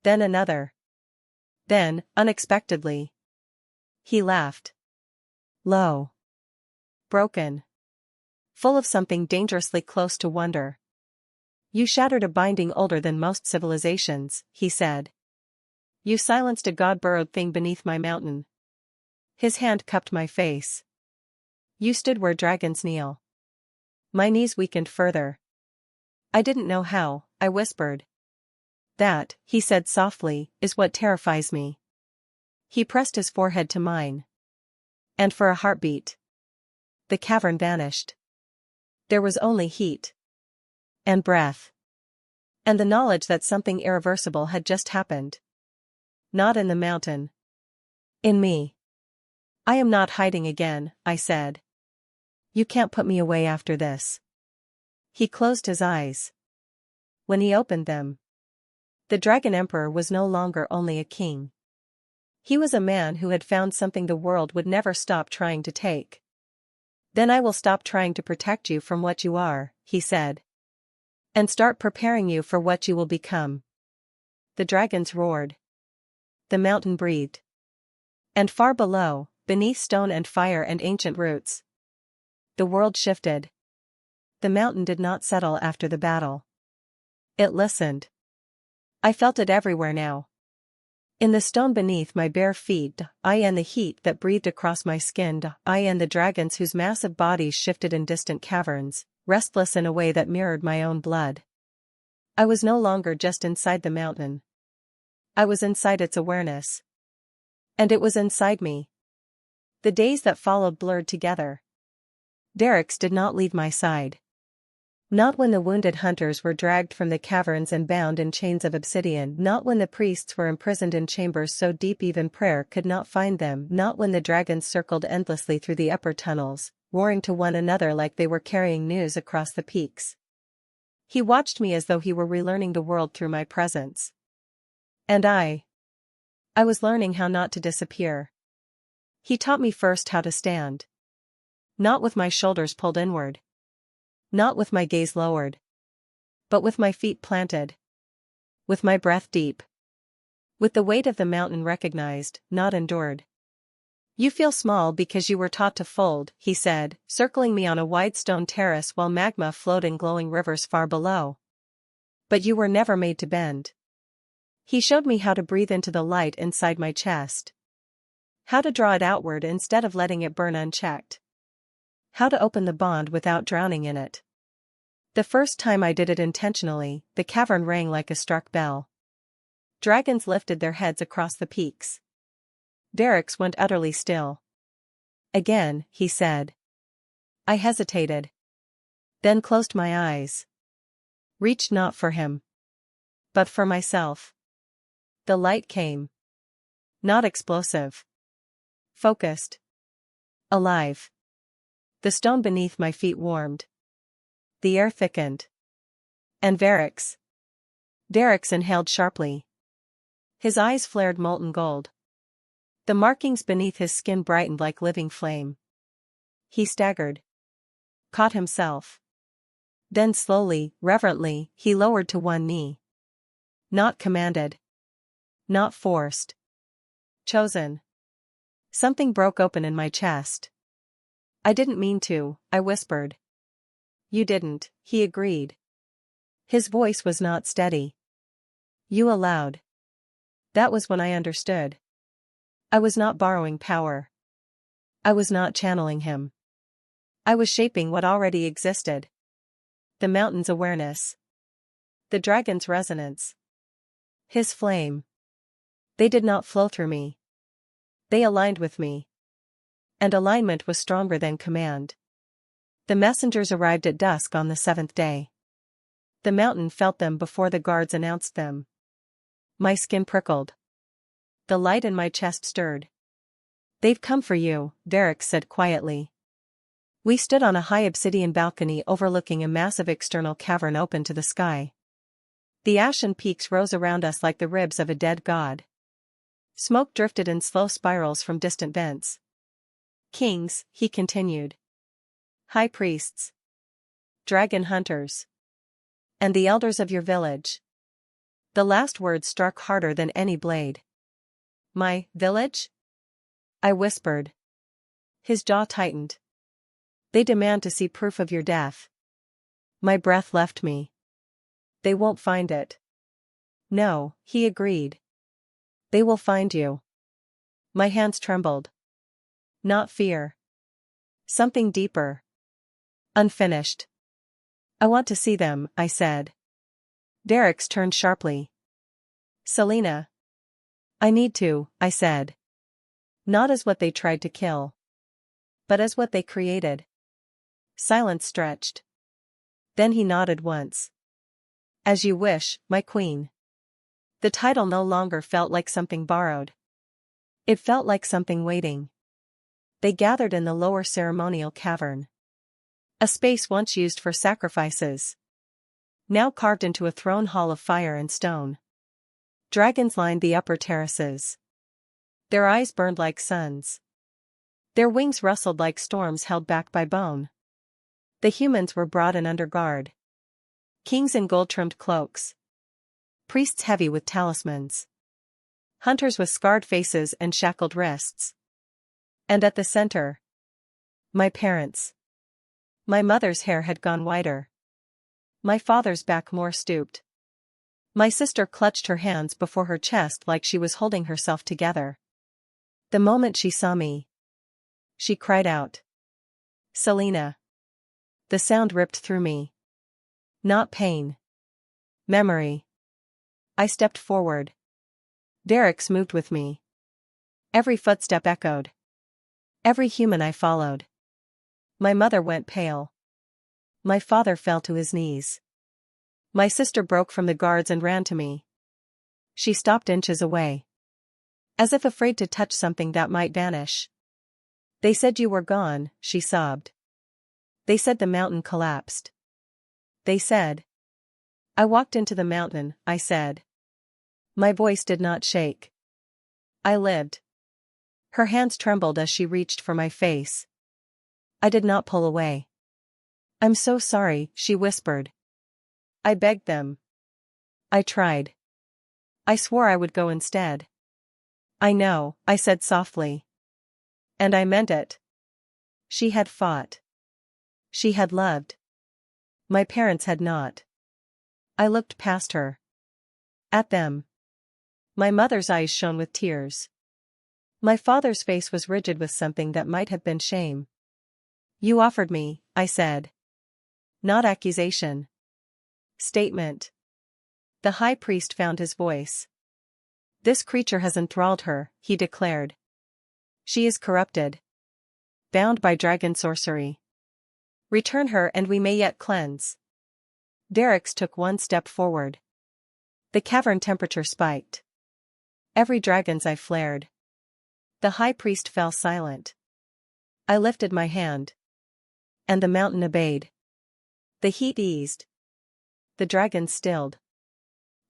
Then another. Then, unexpectedly, he laughed. Low. Broken. Full of something dangerously close to wonder. "You shattered a binding older than most civilizations," he said. "You silenced a god-burrowed thing beneath my mountain." His hand cupped my face. "You stood where dragons kneel." My knees weakened further. "I didn't know how," I whispered. "That," he said softly, "is what terrifies me." He pressed his forehead to mine. And for a heartbeat, the cavern vanished. There was only heat. And breath. And the knowledge that something irreversible had just happened. Not in the mountain. In me. "I am not hiding again," I said. "You can't put me away after this." He closed his eyes. When he opened them, the Dragon Emperor was no longer only a king. He was a man who had found something the world would never stop trying to take. "Then I will stop trying to protect you from what you are," he said. "And start preparing you for what you will become." The dragons roared. The mountain breathed. And far below, beneath stone and fire and ancient roots, the world shifted. The mountain did not settle after the battle. It listened. I felt it everywhere now. In the stone beneath my bare feet, I and the heat that breathed across my skin, I and the dragons whose massive bodies shifted in distant caverns, restless in a way that mirrored my own blood. I was no longer just inside the mountain. I was inside its awareness. And it was inside me. The days that followed blurred together. Derek's did not leave my side. Not when the wounded hunters were dragged from the caverns and bound in chains of obsidian, not when the priests were imprisoned in chambers so deep even prayer could not find them, not when the dragons circled endlessly through the upper tunnels, roaring to one another like they were carrying news across the peaks. He watched me as though he were relearning the world through my presence. And I was learning how not to disappear. He taught me first how to stand. Not with my shoulders pulled inward. Not with my gaze lowered. But with my feet planted. With my breath deep. With the weight of the mountain recognized, not endured. "You feel small because you were taught to fold," he said, circling me on a wide stone terrace while magma flowed in glowing rivers far below. "But you were never made to bend." He showed me how to breathe into the light inside my chest. How to draw it outward instead of letting it burn unchecked. How to open the bond without drowning in it. The first time I did it intentionally, the cavern rang like a struck bell. Dragons lifted their heads across the peaks. Derek's went utterly still. "Again," he said. I hesitated. Then closed my eyes. Reached not for him. But for myself. The light came. Not explosive. Focused. Alive. The stone beneath my feet warmed. The air thickened. And Derek's inhaled sharply. His eyes flared molten gold. The markings beneath his skin brightened like living flame. He staggered. Caught himself. Then slowly, reverently, he lowered to one knee. Not commanded. Not forced. Chosen. Something broke open in my chest. I didn't mean to, I whispered. You didn't, he agreed. His voice was not steady. You allowed. That was when I understood. I was not borrowing power. I was not channeling him. I was shaping what already existed. The mountain's awareness. The dragon's resonance. His flame. They did not flow through me. They aligned with me. And alignment was stronger than command. The messengers arrived at dusk on the 7th day. The mountain felt them before the guards announced them. My skin prickled. The light in my chest stirred. They've come for you, Derek said quietly. We stood on a high obsidian balcony overlooking a massive external cavern open to the sky. The ashen peaks rose around us like the ribs of a dead god. Smoke drifted in slow spirals from distant vents. Kings, he continued. High priests. Dragon hunters. And the elders of your village. The last word struck harder than any blade. My village? I whispered. His jaw tightened. They demand to see proof of your death. My breath left me. They won't find it. No, he agreed. They will find you. My hands trembled. Not fear. Something deeper. Unfinished. I want to see them, I said. Derek's turned sharply. Selina. I need to, I said. Not as what they tried to kill. But as what they created. Silence stretched. Then he nodded once. As you wish, my queen. The title no longer felt like something borrowed. It felt like something waiting. They gathered in the lower ceremonial cavern. A space once used for sacrifices. Now carved into a throne hall of fire and stone. Dragons lined the upper terraces. Their eyes burned like suns. Their wings rustled like storms held back by bone. The humans were brought in under guard. Kings in gold-trimmed cloaks. Priests heavy with talismans. Hunters with scarred faces and shackled wrists. And at the center, my parents. My mother's hair had gone whiter. My father's back more stooped. My sister clutched her hands before her chest like she was holding herself together. The moment she saw me, she cried out. Selina. The sound ripped through me. Not pain. Memory. I stepped forward. Derek's moved with me. Every footstep echoed. Every human I followed. My mother went pale. My father fell to his knees. My sister broke from the guards and ran to me. She stopped inches away. As if afraid to touch something that might vanish. They said you were gone, she sobbed. They said the mountain collapsed. They said. I walked into the mountain, I said. My voice did not shake. I lived. Her hands trembled as she reached for my face. I did not pull away. I'm so sorry, she whispered. I begged them. I tried. I swore I would go instead. I know, I said softly. And I meant it. She had fought. She had loved. My parents had not. I looked past her. At them. My mother's eyes shone with tears. My father's face was rigid with something that might have been shame. You offered me, I said. Not accusation. Statement. The high priest found his voice. This creature has enthralled her, he declared. She is corrupted. Bound by dragon sorcery. Return her and we may yet cleanse. Derek's took one step forward. The cavern temperature spiked. Every dragon's eye flared. The high priest fell silent. I lifted my hand. And the mountain obeyed. The heat eased. The dragons stilled.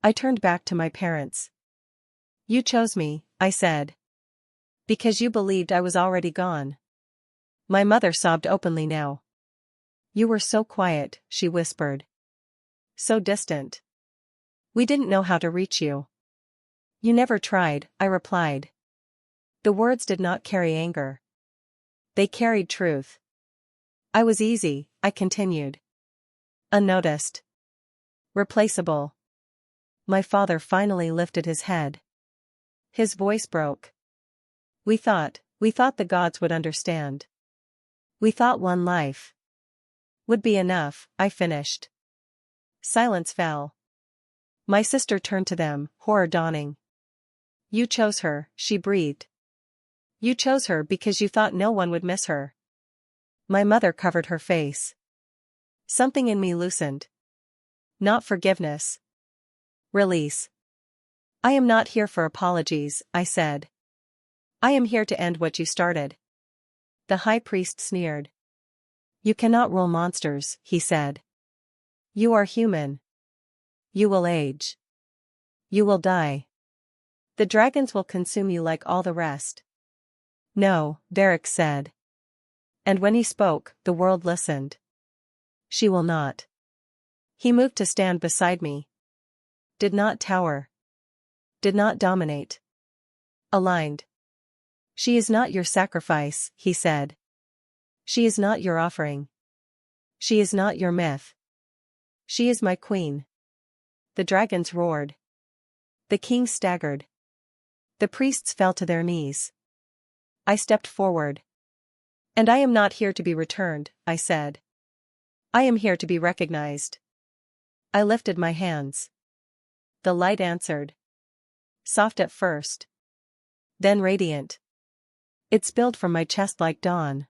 I turned back to my parents. You chose me, I said. Because you believed I was already gone. My mother sobbed openly now. You were so quiet, she whispered. So distant. We didn't know how to reach you. You never tried, I replied. The words did not carry anger. They carried truth. I was easy, I continued. Unnoticed. Replaceable. My father finally lifted his head. His voice broke. We thought the gods would understand. We thought one life would be enough, I finished. Silence fell. My sister turned to them, horror dawning. You chose her, she breathed. You chose her because you thought no one would miss her. My mother covered her face. Something in me loosened. Not forgiveness. Release. I am not here for apologies, I said. I am here to end what you started. The high priest sneered. You cannot rule monsters, he said. You are human. You will age. You will die. The dragons will consume you like all the rest. No, Derek said. And when he spoke, the world listened. She will not. He moved to stand beside me. Did not tower. Did not dominate. Aligned. She is not your sacrifice, he said. She is not your offering. She is not your myth. She is my queen. The dragons roared. The king staggered. The priests fell to their knees. I stepped forward. And I am not here to be returned, I said. I am here to be recognized. I lifted my hands. The light answered. Soft at first. Then radiant. It spilled from my chest like dawn.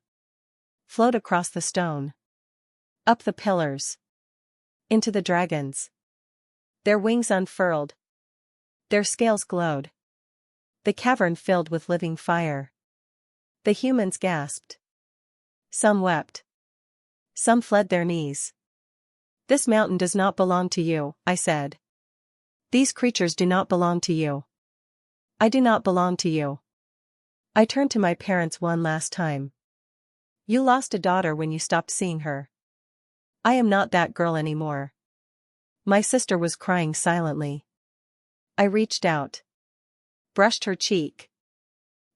Flowed across the stone. Up the pillars. Into the dragons. Their wings unfurled. Their scales glowed. The cavern filled with living fire. The humans gasped. Some wept. Some fled their knees. This mountain does not belong to you, I said. These creatures do not belong to you. I do not belong to you. I turned to my parents one last time. You lost a daughter when you stopped seeing her. I am not that girl anymore. My sister was crying silently. I reached out. Brushed her cheek.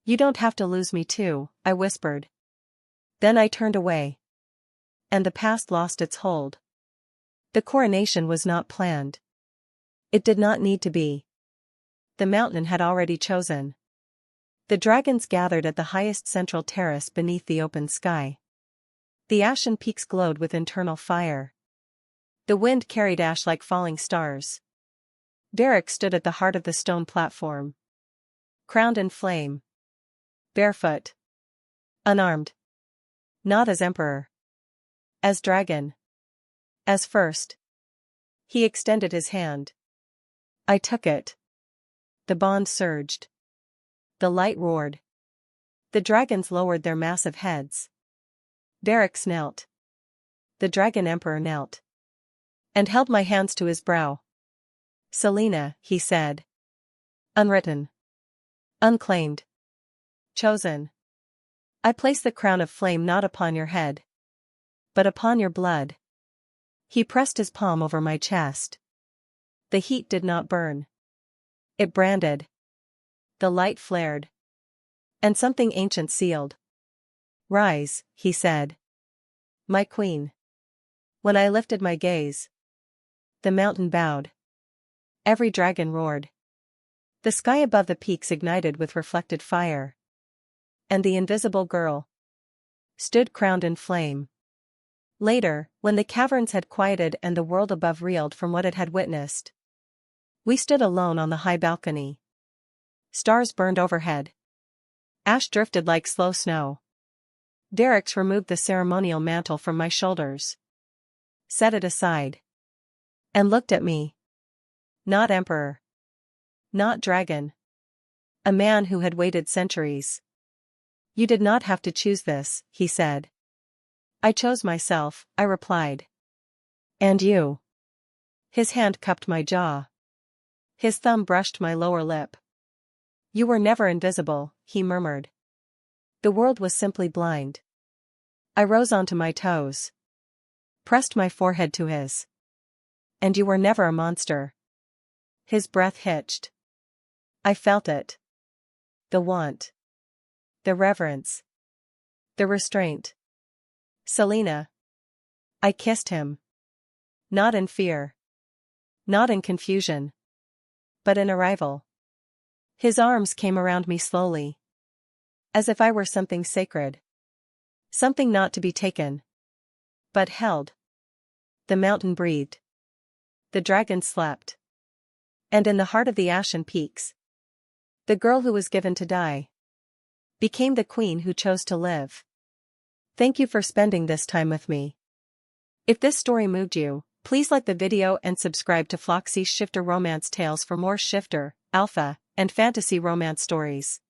You don't have to lose me too, I whispered. Then I turned away. And the past lost its hold. The coronation was not planned. It did not need to be. The mountain had already chosen. The dragons gathered at the highest central terrace beneath the open sky. The ashen peaks glowed with internal fire. The wind carried ash like falling stars. Derek stood at the heart of the stone platform. Crowned in flame. Barefoot. Unarmed. Not as emperor. As dragon. As first. He extended his hand. I took it. The bond surged. The light roared. The dragons lowered their massive heads. Derek knelt. The dragon emperor knelt. And held my hands to his brow. Selina, he said. Unwritten. Unclaimed. Chosen. I place the crown of flame not upon your head. But upon your blood. He pressed his palm over my chest. The heat did not burn. It branded. The light flared. And something ancient sealed. Rise, he said. My queen. When I lifted my gaze. The mountain bowed. Every dragon roared. The sky above the peaks ignited with reflected fire. And the invisible girl stood crowned in flame. Later, when the caverns had quieted and the world above reeled from what it had witnessed, we stood alone on the high balcony. Stars burned overhead. Ash drifted like slow snow. Derek removed the ceremonial mantle from my shoulders. Set it aside. And looked at me. Not emperor. Not dragon. A man who had waited centuries. You did not have to choose this, he said. I chose myself, I replied. And you? His hand cupped my jaw. His thumb brushed my lower lip. You were never invisible, he murmured. The world was simply blind. I rose onto my toes. Pressed my forehead to his. And you were never a monster. His breath hitched. I felt it. The want. The reverence. The restraint. Selina. I kissed him. Not in fear. Not in confusion. But in arrival. His arms came around me slowly. As if I were something sacred. Something not to be taken. But held. The mountain breathed. The dragon slept. And in the heart of the ashen peaks, the girl who was given to die became the queen who chose to live. Thank you for spending this time with me. If this story moved you, please like the video and subscribe to Floxy's Shifter Romance Tales for more shifter, alpha, and fantasy romance stories.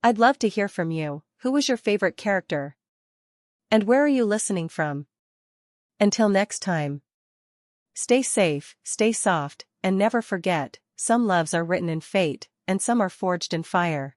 I'd love to hear from you. Who was your favorite character? And where are you listening from? Until next time. Stay safe, stay soft, and never forget, some loves are written in fate, and some are forged in fire.